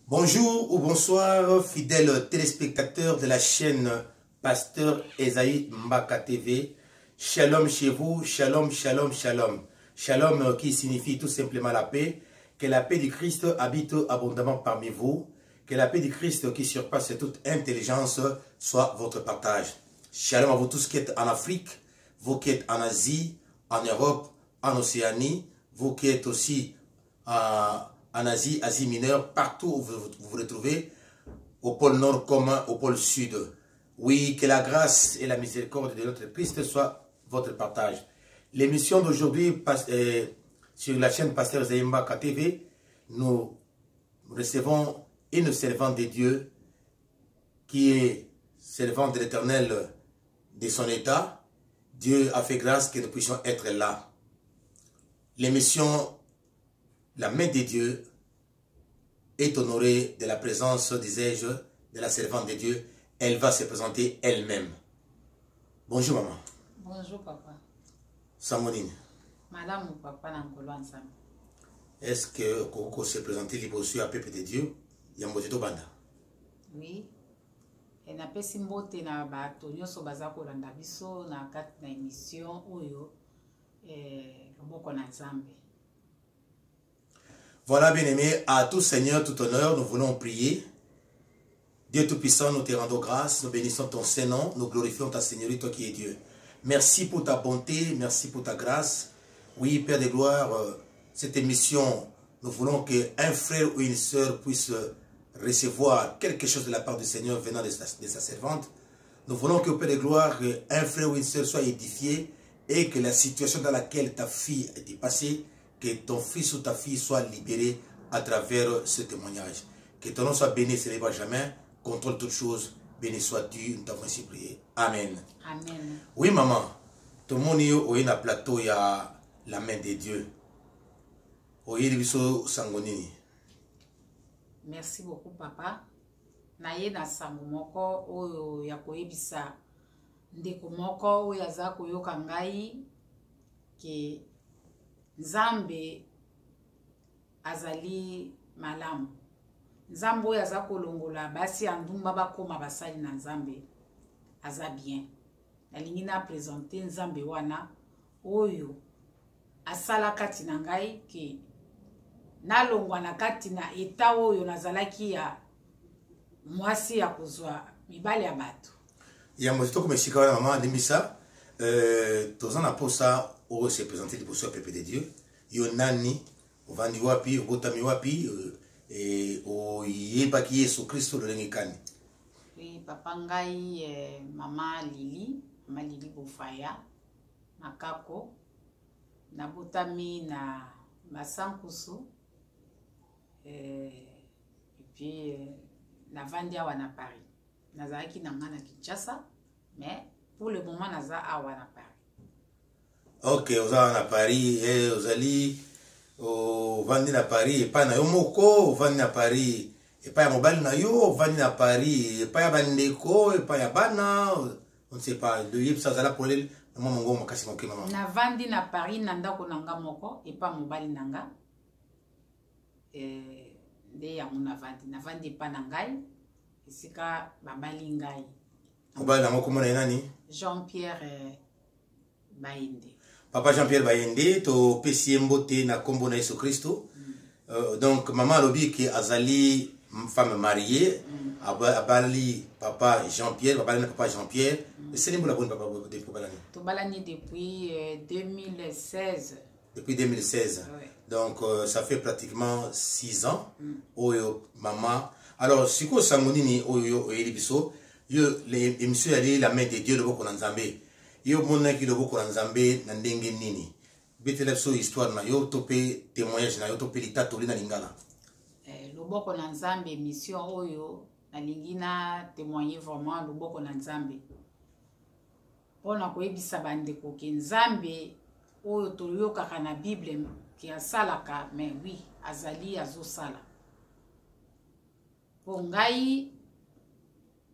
Bonjour ou bonsoir, fidèles téléspectateurs de la chaîne Pasteur Esaïe Mbaka TV. Shalom chez vous, shalom, shalom, shalom. Shalom qui signifie tout simplement la paix. Que la paix du Christ habite abondamment parmi vous. Que la paix du Christ qui surpasse toute intelligence soit votre partage. Shalom à vous tous qui êtes en Afrique, vous qui êtes en Asie, en Europe, en Océanie, vous qui êtes aussi en Asie, Asie mineure, partout où vous vous retrouvez, au pôle nord comme au pôle sud. Oui, que la grâce et la miséricorde de notre Christ soient votre partage. L'émission d'aujourd'hui sur la chaîne Pasteur Esaïe Mbaka TV, nous recevons une servante de Dieu qui est servante de l'Éternel de son état. Dieu a fait grâce que nous puissions être là. L'émission La main de Dieu est honorée de la présence, disais-je, de la servante de Dieu. Elle va se présenter elle-même. Bonjour maman. Bonjour papa. Samonine. Madame ou papa Nankolo ensemble. Est-ce que Koko s'est présenté libre sur la peuple de Dieu? Yamboteto Banda. Oui. Et na pesi mbote na bato nyonso baza kolanda biso na kati na émission oyo loboko na Nzambe. Voilà, bien-aimés, à tout Seigneur, tout honneur, nous voulons prier. Dieu Tout-Puissant, nous te rendons grâce, nous bénissons ton Saint-Nom, nous glorifions ta Seigneurie, toi qui es Dieu. Merci pour ta bonté, merci pour ta grâce. Oui, Père de gloire, cette émission, nous voulons qu'un frère ou une sœur puisse recevoir quelque chose de la part du Seigneur venant de sa servante. Nous voulons que, Père de gloire, un frère ou une sœur soit édifié et que la situation dans laquelle ta fille a été passée, que ton fils ou ta fille soit libéré à travers ce témoignage. Que ton nom soit béni, célèbre à jamais, contrôle toutes choses, béni sois-tu, nous t'avons ainsi prié. Amen. Amen. Oui, maman, tout le monde est au plateau, il y a la main de Dieu. Merci beaucoup papa. Naye na sango moko oyo ya koyebisa ndeko moko oyo aza koyoka ngai ke Nzambe azali malamu. Nzambe oyo aza kolongola basi ya ndumba bakoma basali na Nzambe aza bien. Nalingi na présenter Nzambe wana oyo asala kati na ngai ke nalongwa na kati na eta oyo nazalaki ya mwasi ya kozwa mibali ya bato. Ya mozito kumeshika wana mama Limbisa, tozana posa oyo se présenter liboso ya pepe de Dieu. Yo nani, ovandi wapi, obotami wapi, oyebaki Yesu Kristo lolenge kani. Oui, papa ngai mama Lili Bofaya Makako, nabotami na Masankusu, et puis navandi awa na Paris. Nazalaki na nga na Kinshasa, mais pour le moment naza awa na Paris. Ok, oza na Paris, ozali ovandi na Paris, epa na yo moko, ovandi na Paris, epa ya mobali na yo, ovandi na Paris, epa ya bandeko, epa ya bana, on ne sait pas, le yep ça zala pour elle, maman mongo makasi moke maman. Navandi na Paris na ndako nanga moko, epa mobali nanga. Nde ya navandi epa na ngai, esika babali ngai. Mobali na moko mona nani? Jean-Pierre Bayende. Papa Jean-Pierre Bayende, to pesi mbote na kombo na Yesu Kristo. Donc maman lobi ki azali femme mariée, abali papa Jean-Pierre, babali na papa Jean-Pierre. C'est la bonne papa depuis balani. To balani depuis 2016. Depuis 2016. Ouais. Donc ça fait pratiquement 6 ans. Oyo maman. Alors siko sangonini oyo elibiso, yo les émissions ali la main de Dieu le boko na Nzambe. Yo mona ki le boko na Nzambe na ndenge nini. Betela so histoire na yo topé témoignage na yo topé litato na lingala. Loboko na Nzambe mission oyo na lingina témoigner vraiment loboko na Nzambe. Pona koyebisa bandeko ke Nzambe oyo toyokaka na Bible ki asalaka, mais oui azali azosala. Po ngai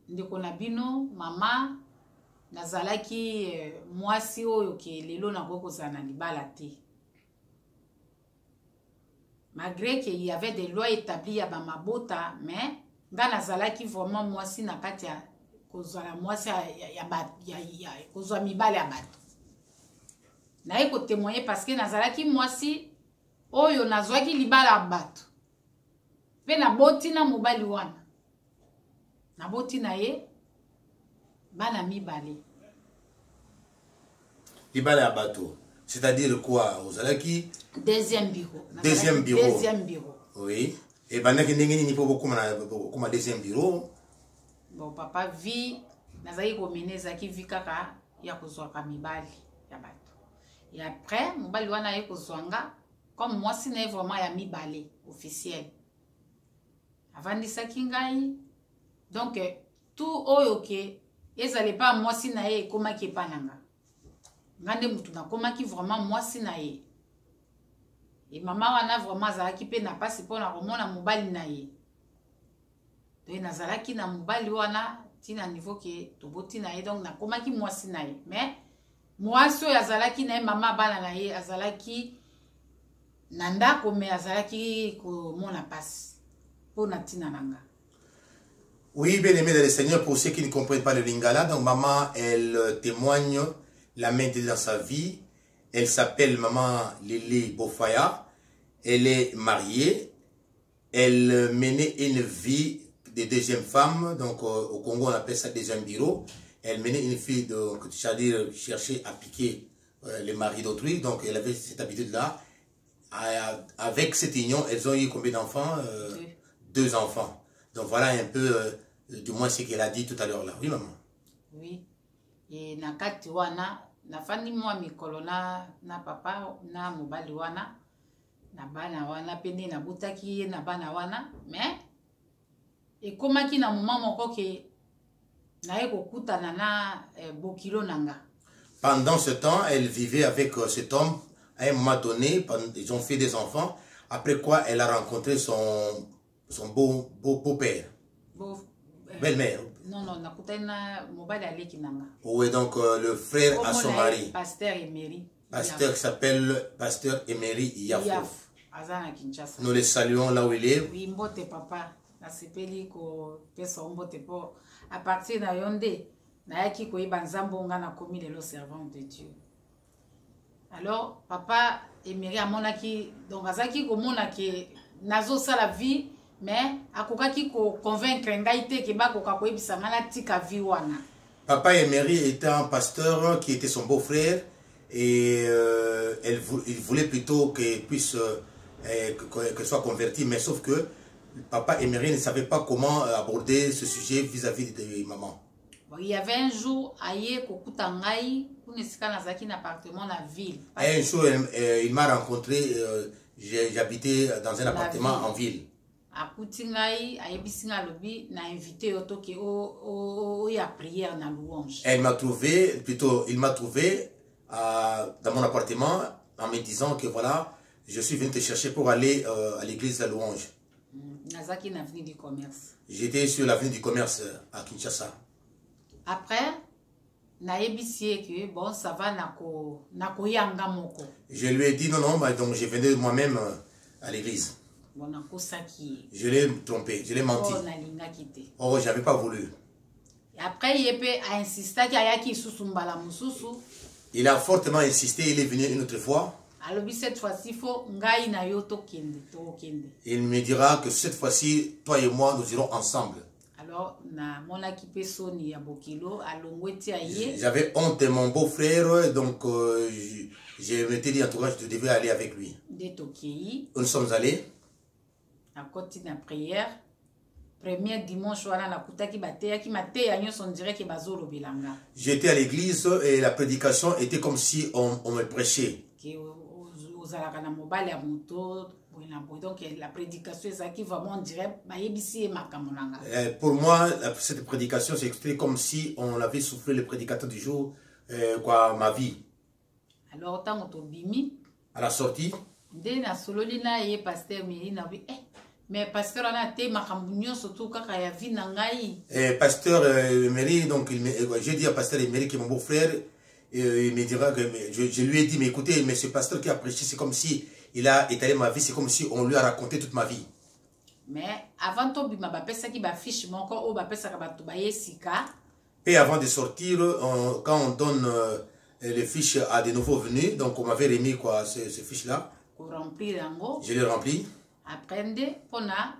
ndeko na bino mama nazalaki mwasi oyo ke lelo na kokozala na libala te. Malgré qu'il y avait des lois établies à Bamabota, mais nga nazalaki vraiment moi si na kati ya kozala moi si ya kozwa mibale ya bato. Naye ko témoigner parce que nazalaki moi si oyo nazwaki libala ya bato. Pe na boti na mobali wana. Na boti na ye bana mibale. Libala ya bato. C'est-à-dire quoi? Ozalaki Deuxième bureau. Deuxième bureau. Deuxième bureau. Oui. Et bandaki ndenge ni po comme deuxième bureau. Bon papa vi nazaki ko meneza ki vi kaka ya kozwa ka mibali ya bato. Et après mobali wana ye kozwanga comme moi si na vraiment ya mibale officiel. Avandisaki ngai. Donc tout oyo ke ezale pas moi si na ye komaki epananga. Ngande mutu na komaki vraiment moi si na ye. Et maman wana vraiment azalaki pe na pasi pona komona mobali na ye. Donc nazalaki na mobali wana tina niveau ke toboti na ye donc na komaki moi si na ye. Mais moi so azalaki na ye mama bana na ye azalaki nanda kome azalaki komona pasi pona tina nanga. Oui, bien aimé dans le Seigneur, pour ceux qui ne comprennent pas le lingala, donc maman, elle témoigne la main de Dieu dans sa vie. Elle s'appelle maman Lili Bofaya. Elle est mariée. Elle menait une vie de deuxième femme. Donc au Congo, on appelle ça deuxième bureau. Elle menait une vie de, c'est-à-dire chercher à piquer les maris d'autrui. Donc elle avait cette habitude-là. Avec cette union, elles ont eu combien d'enfants? 2 enfants. Donc voilà un peu, du moins ce qu'elle a dit tout à l'heure là. Oui, maman. Oui. Et na kati wana, na fani mwa mikolo na papa na mobali wana, na bana wana pende na butaki na bana wana, mais et komaki na moment moko ke na ye kokutana na bokilo nanga. Pendant ce temps, elle vivait avec cet homme. À un moment donné, ils ont fait des enfants. Après quoi, elle a rencontré son beau-père. Belle-mère. Non, nakutana mobali aleki nanga. Oui, donc le frère à son mari. Pasteur Emery. Pasteur qui s'appelle Pasteur Emery Yafo. Azana Kinshasa. Nous le saluons là où il est. Oui, mbote papa. Na sepeli ko pesa mbote po. À partir na yonde, na yaki ko ibanzambo nga na komi le servant de Dieu. Alors, papa Emery amonaki, donc azaki ko monaki nazo sala vie. Mais akokaki ko convaincre ngai te ke bakoka ko ebisa ngana tika vi wana. Papa Emery était un pasteur qui était son beau-frère et il voulait plutôt qu'il puisse que soit converti, mais sauf que papa Emery ne savait pas comment aborder ce sujet vis-à-vis de maman. Bon, il y avait un jour aye kokuta ngai kunesika nazaki na appartement na ville. Un jour il m'a rencontré, j'habitais dans un appartement en ville. Akuti ngai ayebisi nga lobi na invité oto ke o ya prière na louange. Il m'a trouvé dans mon appartement en me disant que voilà, je suis venu te chercher pour aller à l'église de la louange. Nazaki na avenue du commerce. J'étais sur l'avenue du commerce à Kinshasa. Après na yebisi que bon ça va nako yanga moko. Je lui ai dit non, donc je venais moi-même à l'église. Je l'ai trompé, je l'ai menti. Oh, j'avais pas voulu. Et après, il a fortement insisté, il est venu une autre fois. Cette fois-ci, il me dira que cette fois-ci, toi et moi, nous irons ensemble. Alors, j'avais honte de mon beau-frère, donc je m'étais dit en tout cas, je devais aller avec lui. Nous sommes allés. À côté de la prière, premier dimanche, j'étais à l'église et la prédication était comme si on me prêchait. Donc la prédication est ça qui vraiment dirait pour moi, cette prédication c'est comme si on avait soufflé le prédicateur du jour, quoi, ma vie. Alors, à la sortie, mais pasteur a été makambounio surtout quand il y a vu nangai. Pasteur Emery, donc j'ai dit à pasteur Emery qui est mon beau-frère, il me dira que je lui ai dit mais écoutez, mais ce pasteur qui a prêché c'est comme si il a étalé ma vie, c'est comme si on lui a raconté toute ma vie. Mais avant tout, il m'a fait ça qui m'a fiché mon corps, ou m'a fait ça qui m'a tout baillé sika. Et avant de sortir, quand on donne les fiches à des nouveaux venus, donc on m'avait remis quoi, ces fiches-là. Pour remplir yango. Je les remplis. Après, on a,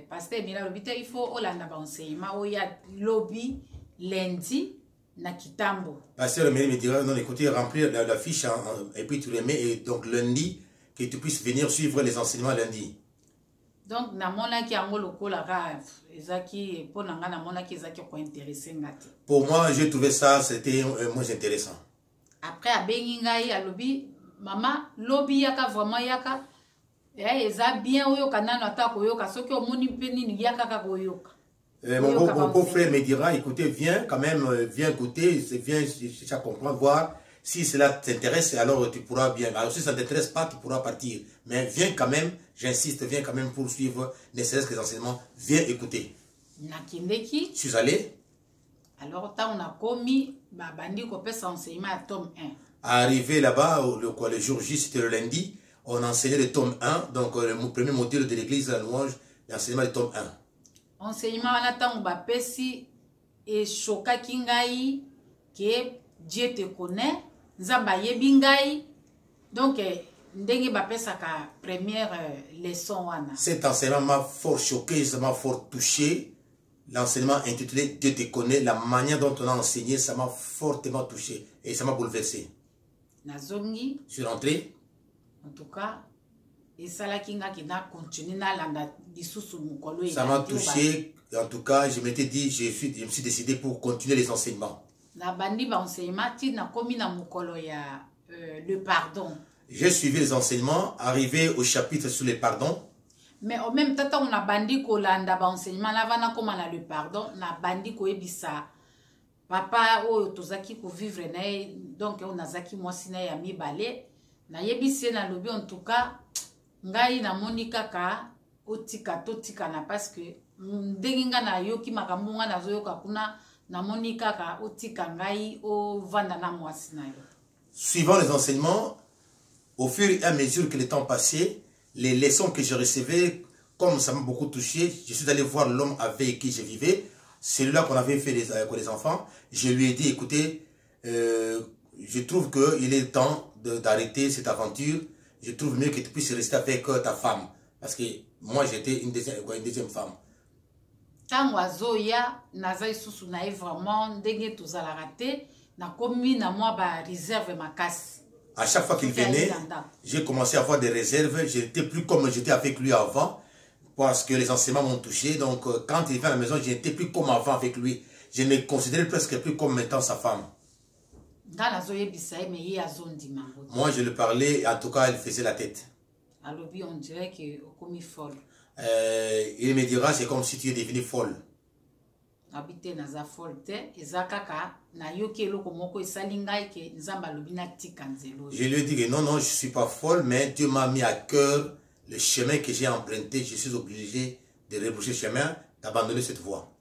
parce que il faut enseignement, il y a lobby lundi na Kitambo. Pasteur me dira, non, écoutez, remplir la fiche et puis tu les mets, et donc lundi, que tu puisses venir suivre les enseignements lundi. Donc, na mona ki ango lokola ka ezaki pour nanga na mona ki ezaki ko intéressé ngati. Pour moi, j'ai trouvé ça, c'était moins intéressant. Après a bengi ngai a lobby maman lobby yaka vraiment yaka eza bien oyoka nano ata koyoka soki omoni mpe nini yaka kaka koyoka. Mon beau-frère me dira, écoutez, viens quand même, viens goûter, viens chercher à comprendre, voir si cela t'intéresse, alors tu pourras bien. Alors si ça ne t'intéresse pas, tu pourras partir. Mais viens quand même, j'insiste, viens quand même pour suivre ne serait-ce que les enseignements, viens écouter. Je suis allé. Alors, on a commis, bandi ko pesa enseignement à tome 1. Arrivé là-bas, le jour J, c'était le lundi, on enseignait le tome 1, donc le premier module de l'église, la louange, l'enseignement du tome 1. Enseignement en attendant bapesi et choka kingai que Dieu te connaît nzamba yebingai donc ndenge bapesa ka première leçon wana. Cet enseignement m'a fort choqué, ça m'a fort touché. L'enseignement intitulé Dieu te connaît, la manière dont on a enseigné, ça m'a fortement touché et ça m'a bouleversé. Nazongi. Je suis rentré. En tout cas, et ça là qui n'a continué na landa disusu mukolo. Ça m'a touché. En tout cas, je m'étais dit, je me suis décidé pour continuer les enseignements. Na bandi ba enseignement ti na komi na mukolo ya le pardon. J'ai suivi les enseignements, arrivé au chapitre sur le pardon. Mais au même temps, on a bandi ko landa ba enseignement na vana koma na le pardon, na bandi ko ebisa papa o tozaki ko vivre na donc on a zaki mwasi na ya mibale na yebisi na lobi en tout cas ngai na monika ka otika totika na parce que ndenga na yoki makambo nga na zoyoka kuna na monika ka otika ngai o vanda na mwasi na yo. Suivant les enseignements, au fur et à mesure que le temps passait, les leçons que je recevais, comme ça m'a beaucoup touché, je suis allé voir l'homme avec qui je vivais, celui-là qu'on avait fait les enfants. Je lui ai dit, écoutez, je trouve qu'il est temps d'arrêter cette aventure. Je trouve mieux que tu puisses rester avec ta femme. Parce que moi, j'étais une deuxième femme. Tant oiseau ya nazai susu na vraiment ndenge tozala raté na komi na moi ba réserve ma casse. À chaque fois qu'il venait, j'ai commencé à avoir des réserves. Je n'étais plus comme j'étais avec lui avant. Parce que les enseignements m'ont touché. Donc, quand il vient à la maison, je n'étais plus comme avant avec lui. Je me considérais presque plus comme étant sa femme. Moi, je le parlais. En tout cas, il faisait la tête. On dirait qu'il est folle. Il me dira, c'est comme si tu es devenue folle. Je lui ai dit que non, je ne suis pas folle, mais Dieu m'a mis à cœur le chemin que j'ai emprunté. Je suis obligé de rebrousser le chemin, d'abandonner cette voie.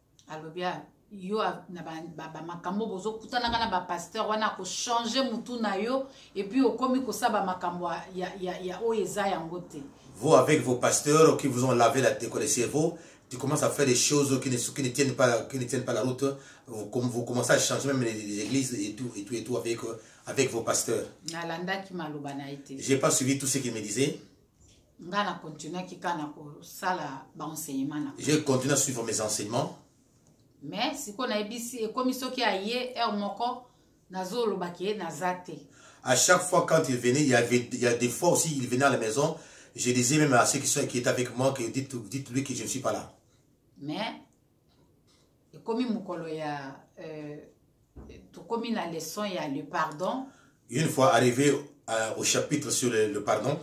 Yo na ba makambo bozo kutana kana ba pasteur wana ko changer mutu na yo et puis okomi ko saba makambo ya oyeza yango te. Vous avec vos pasteurs qui vous ont lavé la tête le cerveau, tu commences à faire des choses qui ne tiennent pas la route. Vous commencez à changer même les églises et tout avec vos pasteurs. J'ai pas suivi tout ce qu'il me disait. J'ai continué à suivre mes enseignements. Mais si on a ici comme ce qui a hier moko nazolo baké nazate. À chaque fois quand il venait, il y a des fois aussi il venait à la maison, je disais même à ceux qui étaient avec moi que dites-lui que je ne suis pas là. Mais comme mukolo ya tout comme la leçon il y a le pardon. Une fois arrivé au chapitre sur le pardon,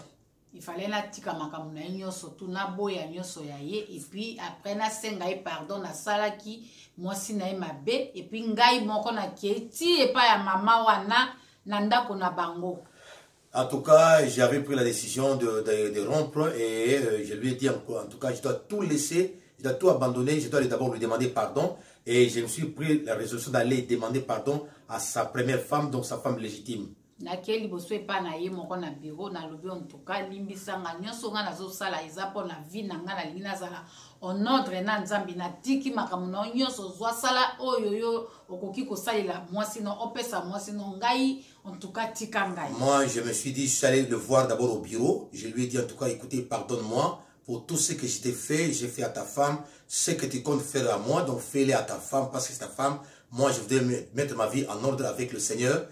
il fallait la tika makamu na nyoso tu na boya nyoso ya ye et puis après na senga pardon na salaki mwasi na mabe et puis ngai moko na kieti et pas ya mama wana na ndako na bango. En tout cas, j'avais pris la décision de rompre et je lui ai dit en tout cas, je dois tout laisser, je dois tout abandonner, je dois d'abord lui demander pardon et je me suis pris la résolution d'aller demander pardon à sa première femme, donc sa femme légitime. nakeli boso epa na ye moko na bureau na lobi en tout cas limbisanga nyonso nga nazosala eza mpo na vie na nga nalingi nazala en ordre na nzambe natiki makambo na nyonso zwa sala oyo yo okoki kosalela mwasi no opesa mwasi no ngai en tout cas tika ngai. Moi je me suis dit, je suis allé le voir d'abord au bureau, je lui ai dit en tout cas écoutez, pardonne-moi pour tout ce que je t'ai fait, j'ai fait à ta femme, ce que tu comptes faire à moi, donc fais-le à ta femme parce que c'est ta femme. Moi je voudrais mettre ma vie en ordre avec le Seigneur.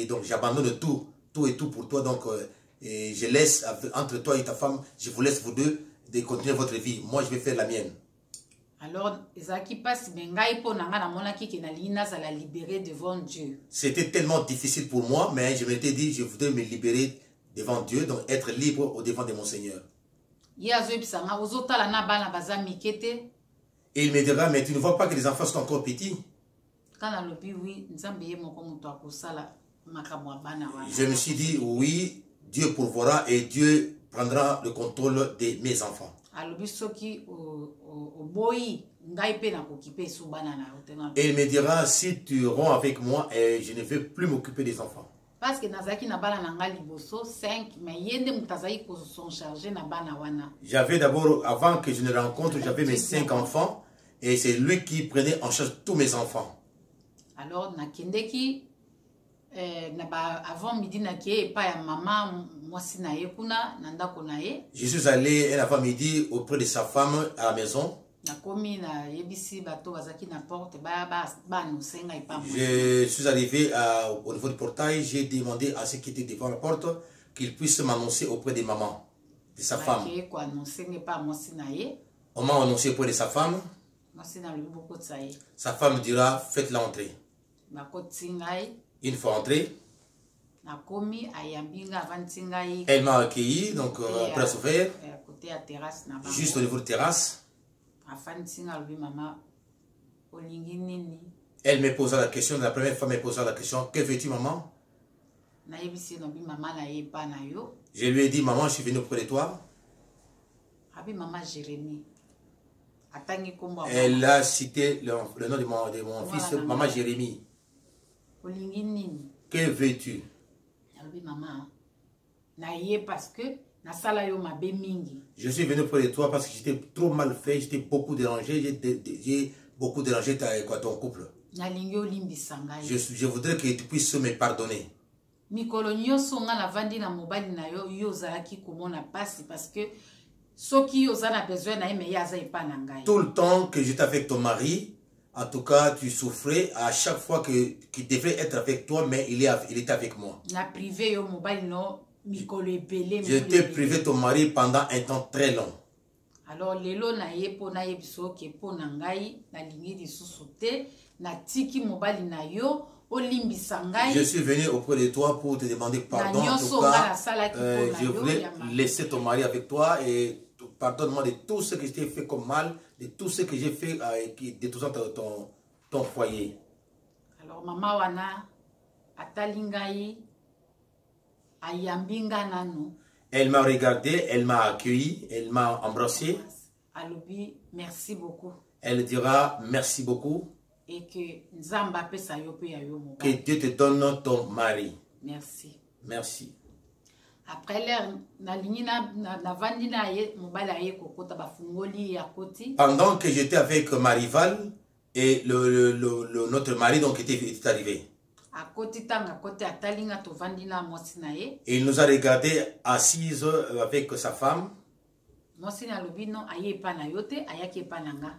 Donc j'abandonne tout et tout pour toi, donc et je laisse entre toi et ta femme, je vous laisse vous deux de continuer votre vie, moi je vais faire la mienne. Alors ezaki passe bengai po nanga na monaki ke na lina za la libérer devant Dieu. C'était tellement difficile pour moi, mais je m'étais dit je voudrais me libérer devant Dieu, donc être libre au devant de mon Seigneur. Ye azoyebisanga ozotala na bana baza mikete. Et il me dira mais tu ne vois pas que les enfants sont encore petits? Je me suis dit oui, Dieu pourvoira et Dieu prendra le contrôle de mes enfants. Et il me dira si tu romps avec moi, et je ne vais plus m'occuper des enfants. Parce que nazaki na bana nanga liboso 5 mais yende mutazaki ko son charger na bana wana. J'avais d'abord, avant que je ne rencontre, j'avais mes 5 enfants et c'est lui qui prenait en charge tous mes enfants. Alors nakendeki avant midi nakie pa ya mama mwasi na ye kuna na ndako na ye. Je suis allé un avant-midi auprès de sa femme à la maison. Je suis arrivé au niveau du portail, j'ai demandé à ceux qui étaient devant la porte qu'ils puissent m'annoncer auprès de maman, de sa femme. On m'a annoncé auprès de sa femme. Sa femme dira faites-la entrer. Une fois entrée, elle m'a accueilli, donc après la ouvert, juste au niveau de la terrasse. Elle me posa la question, la première fois me posa la question, que veux-tu maman? Je lui ai dit, maman, je suis venu auprès de toi. Elle a cité le nom de mon fils, maman Jérémie. Que veux-tu? Parce que je suis venu auprès de toi parce que j'étais trop mal fait, j'étais beaucoup dérangé, j'ai beaucoup dérangé ton couple. Je voudrais que tu puisses me pardonner. Tout le temps que j'étais avec ton mari, en tout cas tu souffrais à chaque fois qu'il devait être avec toi, mais il était avec moi. Je t'ai privé ton mari pendant un temps très long. Alors, lelo na ye po na yebiso ke po na ngai na lingi di susute na tiki mobali na yo olimbisa ngai. Je suis venu auprès de toi pour te demander pardon. En tout cas, je voulais laisser ton mari avec toi et pardonne-moi de tout ce que je t'ai fait comme mal, de tout ce que j'ai fait qui détruisant ton foyer. Alors, maman wana atalingai. Elle m'a regardé, elle m'a accueilli, elle m'a embrassé. Merci beaucoup. Elle dira merci beaucoup. Et que Dieu te donne ton mari. Merci. Merci. Après l'air, pendant que j'étais avec ma rivale et notre mari donc était arrivé. Et il nous a regardé assises avec sa femme.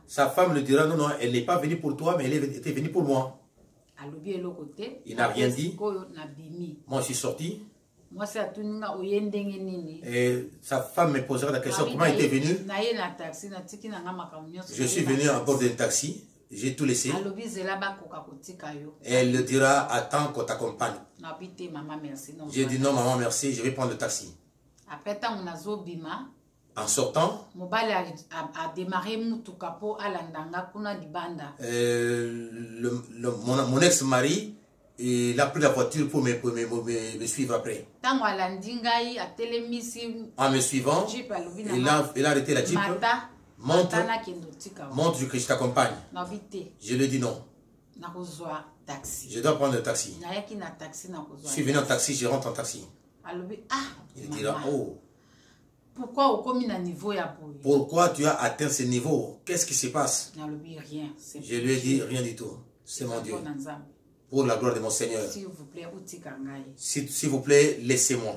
Sa femme lui dira non, non, elle n'est pas venue pour toi, mais elle était venue pour moi. Il n'a rien dit. Moi, je suis sorti. Et sa femme me posera la question, comment il était venu? Je suis venu à bord d'un taxi. J'ai tout laissé. Elle le dira, attends qu'on t'accompagne. J'ai dit non, maman, merci, je vais prendre le taxi. En sortant, mon ex-mari, il a pris la voiture pour me suivre après. En me suivant, il a arrêté la Jeep. Montre que je t'accompagne. Je lui ai dit non. Je dois prendre le taxi. Je suis venu en taxi, je rentre en taxi. Il dira, oh, pourquoi tu as atteint ce niveau? Qu'est-ce qui se passe? Je lui ai dit, rien du tout. C'est mon Dieu. Pour la gloire de mon Seigneur. S'il vous plaît, laissez-moi.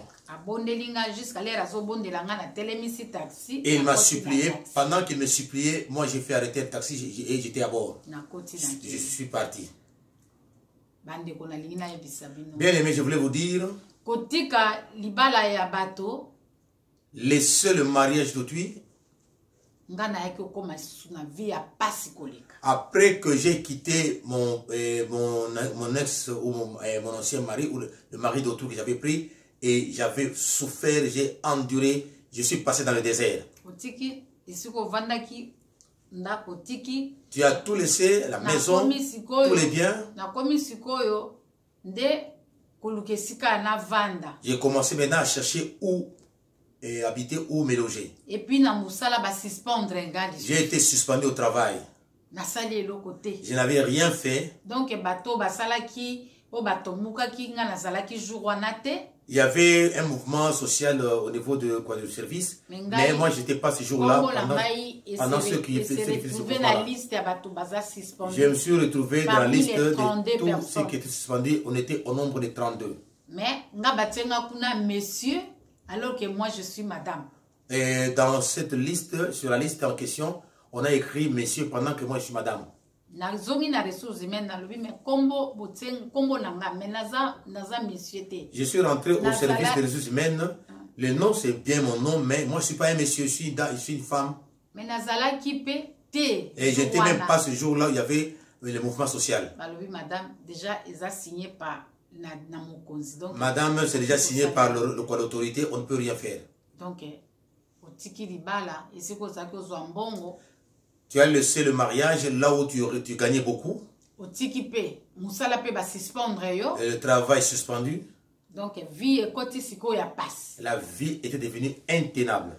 Et il m'a supplié. Pendant qu'il me suppliait, moi j'ai fait arrêter le taxi et j'étais à bord. Je suis parti. Bien aimé, je voulais vous dire, les seuls mariages d'autrui, après que j'ai quitté mon ex ou mon ancien mari, ou le mari d'autrui que j'avais pris, et j'avais souffert, j'ai enduré, je suis passé dans le désert. Tu as tout laissé, la maison, tous les biens. J'ai commencé maintenant à chercher où habiter, où me loger. J'ai été suspendu au travail. Je n'avais rien fait. Il y avait un mouvement social au niveau de service, mais moi je n'étais pas ce jour-là pendant ceux qui faisaient ce mouvement-là. Je me suis retrouvé dans la liste de tous ceux qui étaient suspendus. On était au nombre de 32. Mais monsieur, alors que moi je suis madame. Et dans cette liste, sur la liste en question, on a écrit monsieur pendant que moi je suis madame. Je suis rentré au service des ressources humaines. Le nom c'est bien mon nom, mais moi je ne suis pas un monsieur, je suis une femme. Et je n'étais même pas ce jour-là où il y avait le mouvement social. Madame, c'est déjà signé par l'autorité, on ne peut rien faire. Donc, tu as laissé le mariage là où tu gagnais beaucoup. Et le travail suspendu. Donc, la vie était devenue intenable.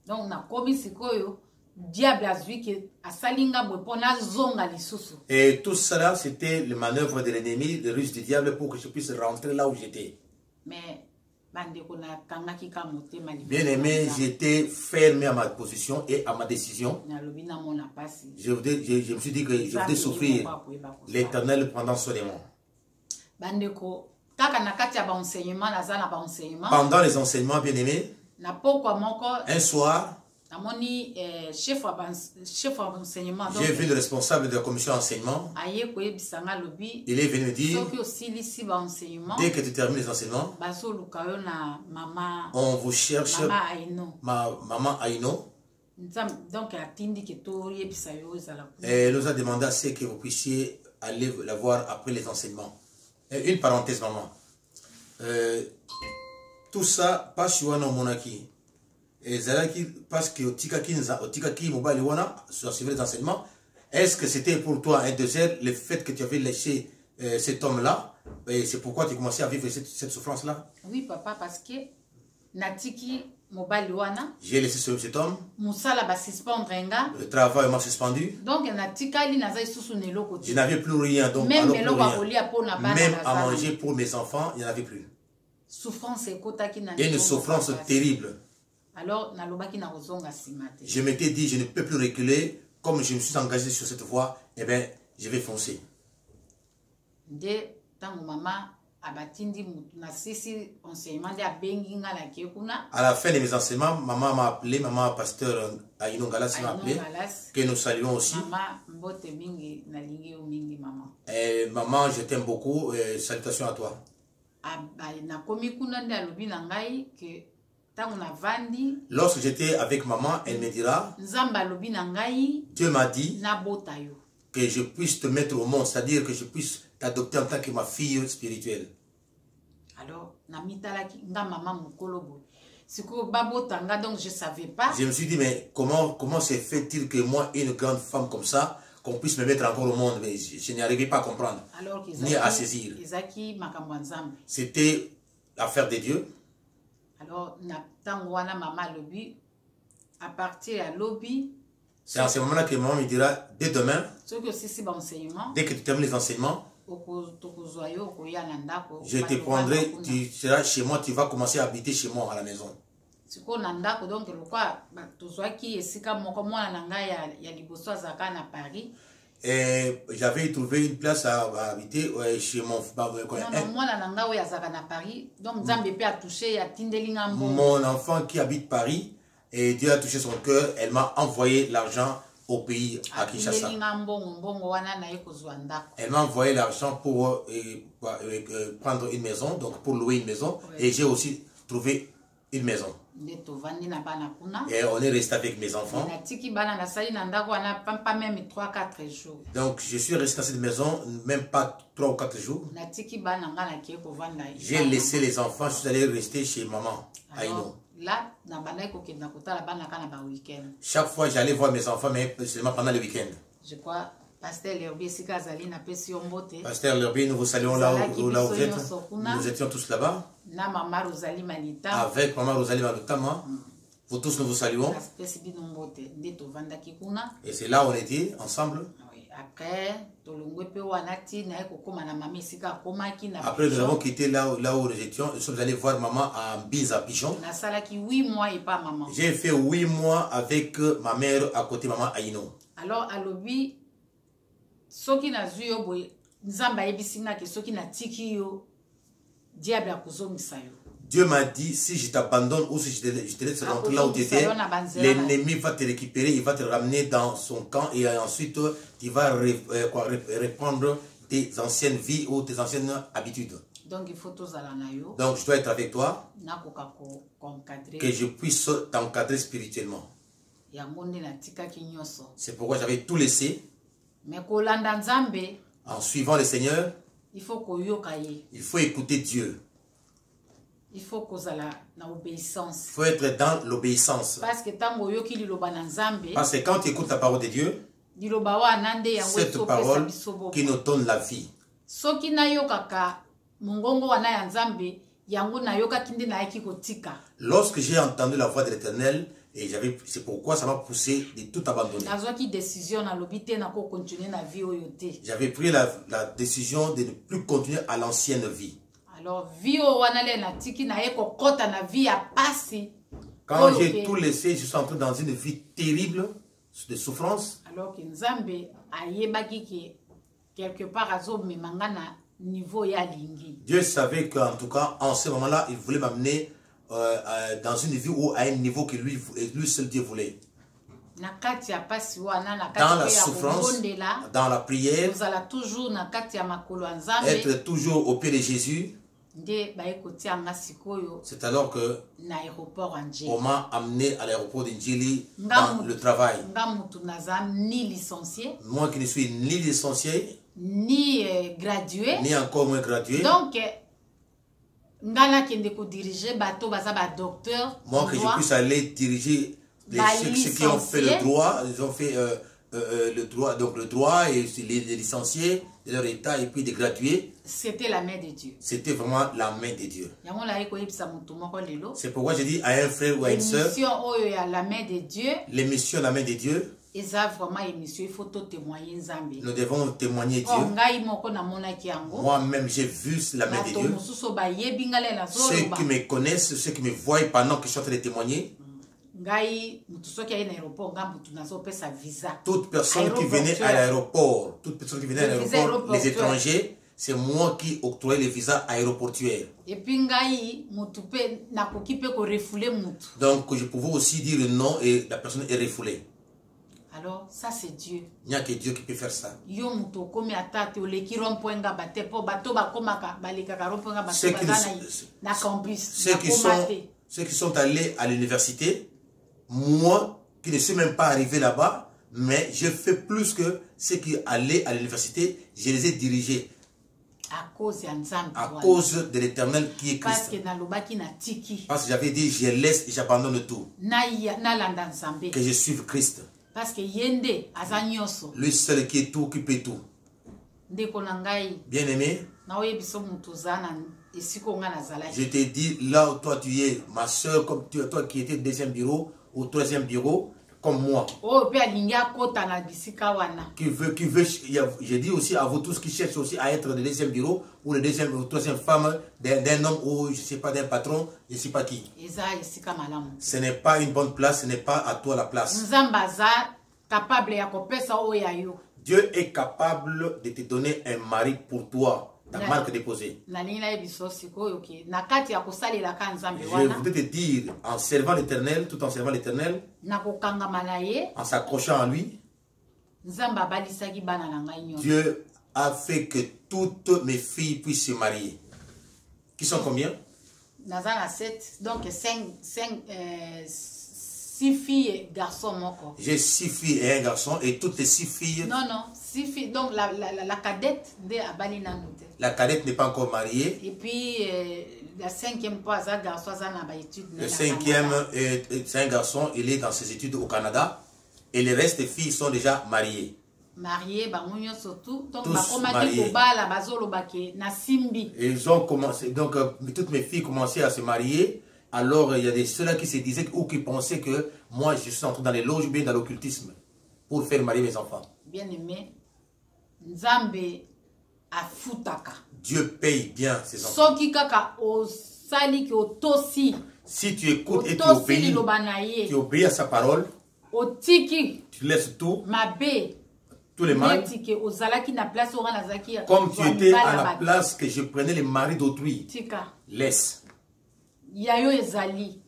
Donc, et tout cela, c'était le manœuvre de l'ennemi, le ruse du diable pour que je puisse rentrer là où j'étais. Bien aimé, j'étais fermé à ma position et à ma décision. Je me suis dit que je voulais souffrir. L'Éternel prendra soin de moi. Pendant les enseignements, bien aimé, un soir, j'ai vu le responsable de la commission enseignement. Il est venu me dire, dès que tu termines les enseignements, on vous cherche maman Aino. Et elle nous a demandé à ce que vous puissiez aller la voir après les enseignements. Une parenthèse, maman. Tout ça, pas sur monaki. Parce que les enseignements, est-ce que c'était pour toi un désert, le fait que tu avais laissé cet homme-là, et c'est pourquoi tu commençais à vivre cette souffrance-là? Oui, papa, parce que j'ai laissé cet homme. Le travail m'a suspendu. Donc, je n'avais plus rien. Donc, même à manger pour mes enfants, il n'y en avait plus. Une souffrance terrible. Alors, je m'étais dit, je ne peux plus reculer. Comme je me suis engagé sur cette voie, eh bien, je vais foncer. À la fin de mes enseignements, maman m'a appelé, maman pasteur Aino Galas m'a appelé, que nous saluons aussi. Et maman, je t'aime beaucoup, salutations à toi. Lorsque j'étais avec maman, elle me dira, Dieu m'a dit que je puisse te mettre au monde, c'est-à-dire que je puisse t'adopter en tant que ma fille spirituelle. Alors, donc je ne savais pas. Je me suis dit, mais comment se fait-il que moi, une grande femme comme ça, qu'on puisse me mettre encore au monde, mais je n'y arrivais pas à comprendre, ni à saisir. C'était l'affaire de Dieu. Alors, à partir de lobby, C'est à ce moment-là que maman me dira, dès demain, dès que tu termines les enseignements, je te prendrai, tu seras chez moi, tu vas commencer à habiter chez moi à la maison. Et j'avais trouvé une place à habiter chez mon mon enfant qui habite Paris, et Dieu a touché son cœur. Elle m'a envoyé l'argent au pays à Kinshasa. Elle m'a envoyé l'argent pour prendre une maison, donc pour louer une maison, et j'ai aussi trouvé une maison. Et on est resté avec mes enfants. Donc je suis resté dans cette maison même pas 3 ou 4 jours. J'ai laissé les enfants, je suis allé rester chez maman Aïno. Chaque fois j'allais voir mes enfants, mais seulement pendant le week-end. Je crois Pasteur Lerbi, nous vous saluons là où vous êtes. Nous étions tous là-bas. Avec maman Rosalie Maluta, vous tous nous vous saluons. Et c'est là où on était ensemble. Après nous avons quitté là où nous étions. Nous sommes allés voir maman à Bise à Pichon. J'ai fait 8 mois avec ma mère à côté maman Aïno. Alors à l'obi soki na zuyo boy nzamba yebisinga ke soki na tiki yo diable akuzomisa yo. Dieu m'a dit, si je t'abandonne ou si je te laisse rentrer là où tu étais, l'ennemi va te récupérer, il va te ramener dans son camp et ensuite tu vas reprendre tes anciennes vies ou tes anciennes habitudes. Donc il faut donc je dois être avec toi, que je puisse t'encadrer spirituellement. C'est pourquoi j'avais tout laissé. En suivant le Seigneur, il faut écouter Dieu. Il faut l'obéissance. Il faut être dans l'obéissance. Parce que quand tu écoutes la parole de Dieu, cette parole qui nous donne la vie. Lorsque j'ai entendu la voix de l'Éternel, et c'est pourquoi ça m'a poussé de tout abandonner. J'avais pris la décision de ne plus continuer à l'ancienne vie. Alors, quand j'ai tout laissé, je suis entré dans une vie terrible de souffrance. Alors que Nzambe quelque part Dieu savait qu'en tout cas, en ce moment-là, il voulait m'amener dans une vie ou à un niveau que lui seul Dieu voulait. Dans la souffrance, dans la prière, être toujours au pied de Jésus. C'est alors que on m'a amené à l'aéroport d'Indjili dans le travail. Moi qui ne suis ni licencié, ni gradué, ni encore moins gradué. Donc, moi que je puisse aller diriger ceux qui ont fait le droit, ils ont fait le droit, donc le droit et les licenciés de leur état et puis des gradués. C'était la main de Dieu. C'était vraiment la main de Dieu. C'est pourquoi je dis à un frère ou à une sœur, l'émission la main de Dieu. Nous devons témoigner Dieu. Moi-même, j'ai vu la main de Dieu. Ceux qui me connaissent, ceux qui me voient pendant que je suis en train de témoigner. Toute personne qui venait à l'aéroport, les étrangers, c'est moi qui octroyais les visas aéroportuaires. Donc je pouvais aussi dire non et la personne est refoulée. Alors ça c'est Dieu. Il n'y a que Dieu qui peut faire ça. Ceux qui sont allés à l'université, moi qui ne suis même pas arrivé là-bas, mais je fais plus que ceux qui allaient à l'université, je les ai dirigés. À cause de l'Éternel qui est Christ. Parce que j'avais dit, je laisse et j'abandonne tout. Que je suive Christ. Parce que lui seul qui est tout, qui peut tout. Bien aimé, je t'ai dit là où toi tu es, ma soeur, comme toi qui étais au 2e bureau, au 3e bureau, comme moi. Je dis aussi à vous tous qui cherchent aussi à être le deuxième bureau ou le deuxième ou troisième femme d'un homme ou je ne sais pas d'un patron, je ne sais pas qui. Ce n'est pas une bonne place, ce n'est pas à toi la place. Dieu est capable de te donner un mari pour toi. Ta marque déposée. Je voudrais te dire, en servant l'Éternel, tout en servant l'Éternel, en s'accrochant à lui, Dieu a fait que toutes mes filles puissent se marier. Qui sont combien? Donc 6 filles et garçons. J'ai 6 filles et un garçon et toutes les 6 filles. Non, 6 filles. Donc la cadette de Abalina. La cadette n'est pas encore mariée. Et puis la 5e pas un garçon dans études. Le 5e c'est un garçon, il est dans ses études au Canada et les restes des filles sont déjà mariées. Mariés, surtout. Donc, tous mariés. Ils ont commencé, donc toutes mes filles commençaient à se marier. Alors il y a ceux-là qui se disaient ou qui pensaient que moi je suis entré dans les loges, bien dans l'occultisme, pour faire marier mes enfants. Bien aimé, Nzambe a futaka. Dieu paye bien ses enfants. Si tu écoutes et tu obéis à sa parole, tu laisses tout. Tous les maris, comme tu étais à la place que je prenais les maris d'autrui, laisse.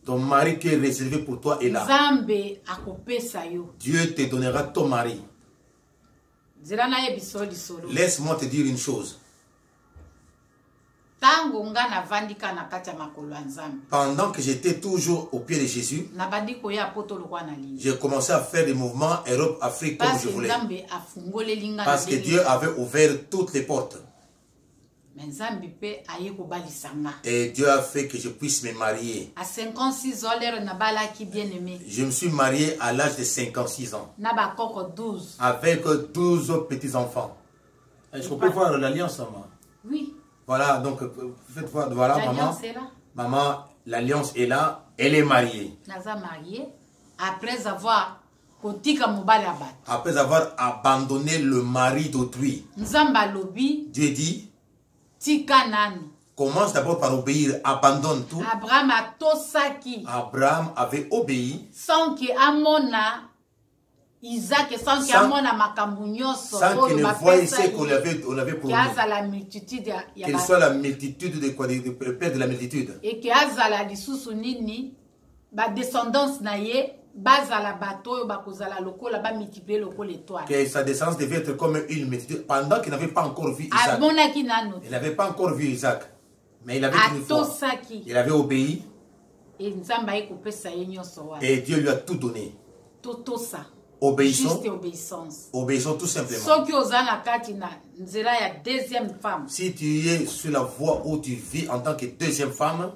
Ton mari qui est réservé pour toi est là. Dieu te donnera ton mari. Laisse-moi te dire une chose. Pendant que j'étais toujours au pied de Jésus, j'ai commencé à faire des mouvements Europe, Afrique comme je voulais. Parce que Dieu avait ouvert toutes les portes. Et Dieu a fait que je puisse me marier. À 56 ans, je me suis marié à l'âge de 56 ans. 12. Avec 12 petits-enfants. Est-ce qu'on peut voir l'alliance, maman? Oui. Voilà, donc faites voir, voilà, maman. Maman, l'alliance est là, elle est mariée. Après avoir abandonné le mari d'autrui. Dieu dit, commence d'abord par obéir, abandonne tout. Abraham avait obéi sans qu'il Isaac, sans qu'il ne voie ce qu'on avait promis. Qu'il soit la multitude de quoi, le père de la multitude. Et que azala lisusu nini ba descendance na ye bazala bato ba kozala lokola ba multiplier lokola étoile. Que sa descendance devait être comme une multitude pendant qu'il n'avait pas encore vu Isaac. Il n'avait pas encore vu Isaac, mais il avait une foi. Il avait obéi. Et Dieu lui a tout donné. Obéissons. Obéissons tout simplement. Si tu es sur la voie où tu vis en tant que deuxième femme,